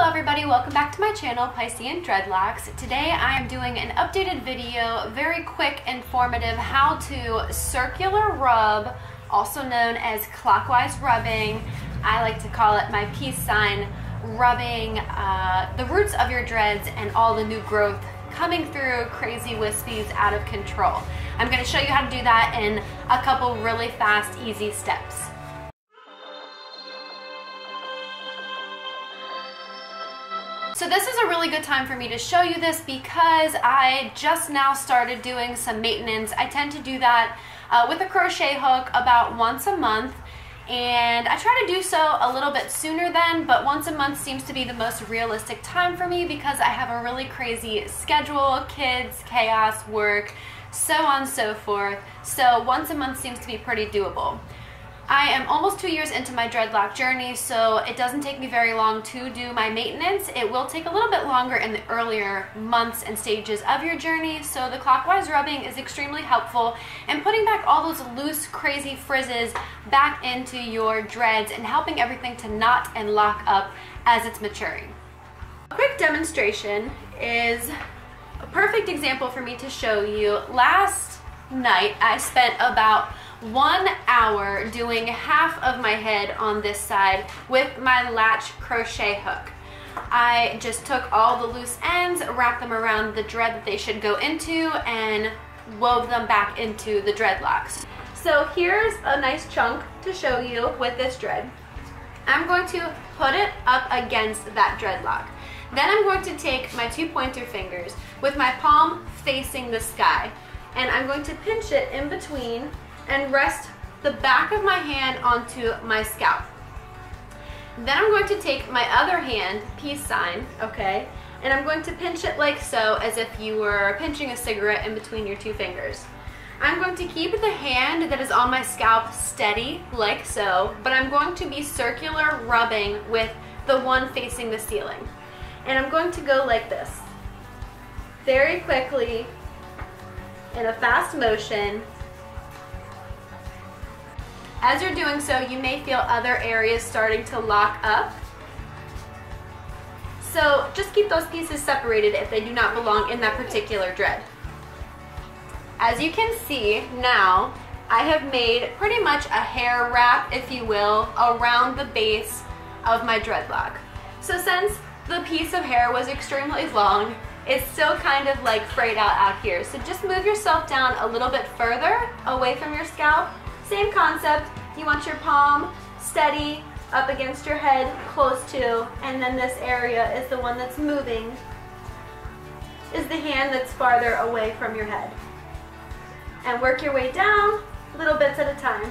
everybody, welcome back to my channel, Piscean Dreadlocks. Today I am doing an updated video, very quick, informative, how to circular rub, also known as clockwise rubbing. I like to call it my peace sign, rubbing the roots of your dreads and all the new growth coming through, crazy wispies, out of control. I'm going to show you how to do that in a couple really fast, easy steps. So this is a really good time for me to show you this because I just now started doing some maintenance. I tend to do that with a crochet hook about once a month, and I try to do so a little bit sooner then, but once a month seems to be the most realistic time for me because I have a really crazy schedule, kids, chaos, work, so on and so forth. So once a month seems to be pretty doable. I am almost 2 years into my dreadlock journey, so it doesn't take me very long to do my maintenance. It will take a little bit longer in the earlier months and stages of your journey, so the clockwise rubbing is extremely helpful in putting back all those loose, crazy frizzes back into your dreads and helping everything to knot and lock up as it's maturing. A quick demonstration is a perfect example for me to show you. Last night I spent about 1 hour doing half of my head on this side with my Latch crochet hook. I just took all the loose ends, wrapped them around the dread that they should go into, and wove them back into the dreadlocks. So here's a nice chunk to show you with this dread. I'm going to put it up against that dreadlock. Then I'm going to take my 2 pointer fingers with my palm facing the sky, and I'm going to pinch it in between and rest the back of my hand onto my scalp. Then I'm going to take my other hand, peace sign, okay, and I'm going to pinch it like so, as if you were pinching a cigarette in between your 2 fingers. I'm going to keep the hand that is on my scalp steady, like so, but I'm going to be circular rubbing with the one facing the ceiling. And I'm going to go like this, very quickly, in a fast motion. As you're doing so, you may feel other areas starting to lock up. So just keep those pieces separated if they do not belong in that particular dread. As you can see now, I have made pretty much a hair wrap, if you will, around the base of my dreadlock. So since the piece of hair was extremely long, it's still kind of like frayed out here. So just move yourself down a little bit further away from your scalp. Same concept, you want your palm steady up against your head, close to, and then this area is the one that's moving, is the hand that's farther away from your head. And work your way down, little bits at a time.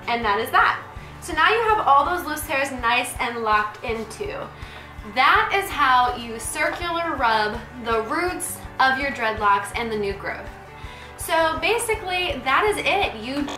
And that is that. So now you have all those loose hairs nice and locked into. That is how you circular rub the roots of your dreadlocks and the new growth. So basically, that is it.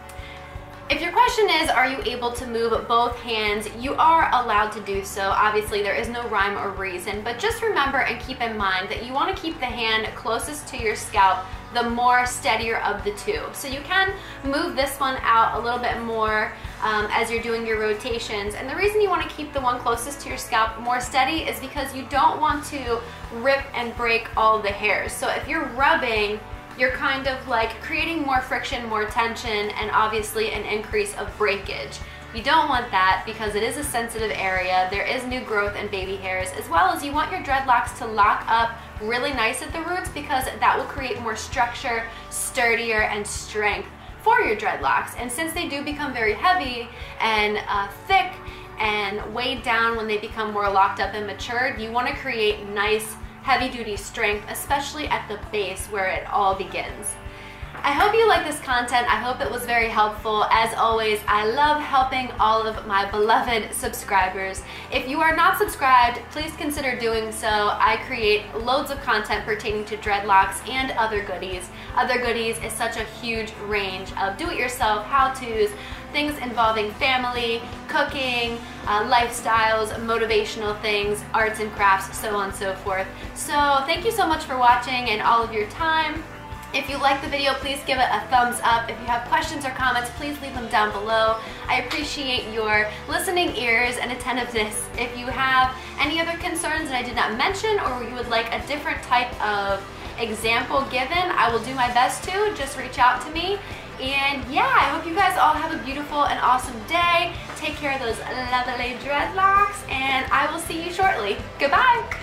If your question is, are you able to move both hands? You are allowed to do so. Obviously, there is no rhyme or reason, but just remember and keep in mind that you want to keep the hand closest to your scalp, the more steadier of the two. So you can move this one out a little bit more as you're doing your rotations. And the reason you want to keep the one closest to your scalp more steady is because you don't want to rip and break all the hairs. So if you're rubbing, you're kind of like creating more friction, more tension, and obviously an increase of breakage. You don't want that because it is a sensitive area. There is new growth and baby hairs, as well as you want your dreadlocks to lock up really nice at the roots because that will create more structure, sturdier, and strength for your dreadlocks. And since they do become very heavy and thick and weighed down when they become more locked up and matured, you want to create nice heavy-duty strength, especially at the base where it all begins. I hope you like this content. I hope it was very helpful. As always, I love helping all of my beloved subscribers. If you are not subscribed, please consider doing so. I create loads of content pertaining to dreadlocks and other goodies. Other goodies is such a huge range of do-it-yourself how-tos, things involving family, cooking, lifestyles, motivational things, arts and crafts, so on and so forth. So thank you so much for watching and all of your time. If you like the video, please give it a thumbs up. If you have questions or comments, please leave them down below. I appreciate your listening ears and attentiveness. If you have any other concerns that I did not mention, or you would like a different type of example given, I will do my best to. Just reach out to me. And yeah, I hope you guys all have a beautiful and awesome day. Take care of those lovely dreadlocks, and I will see you shortly. Goodbye.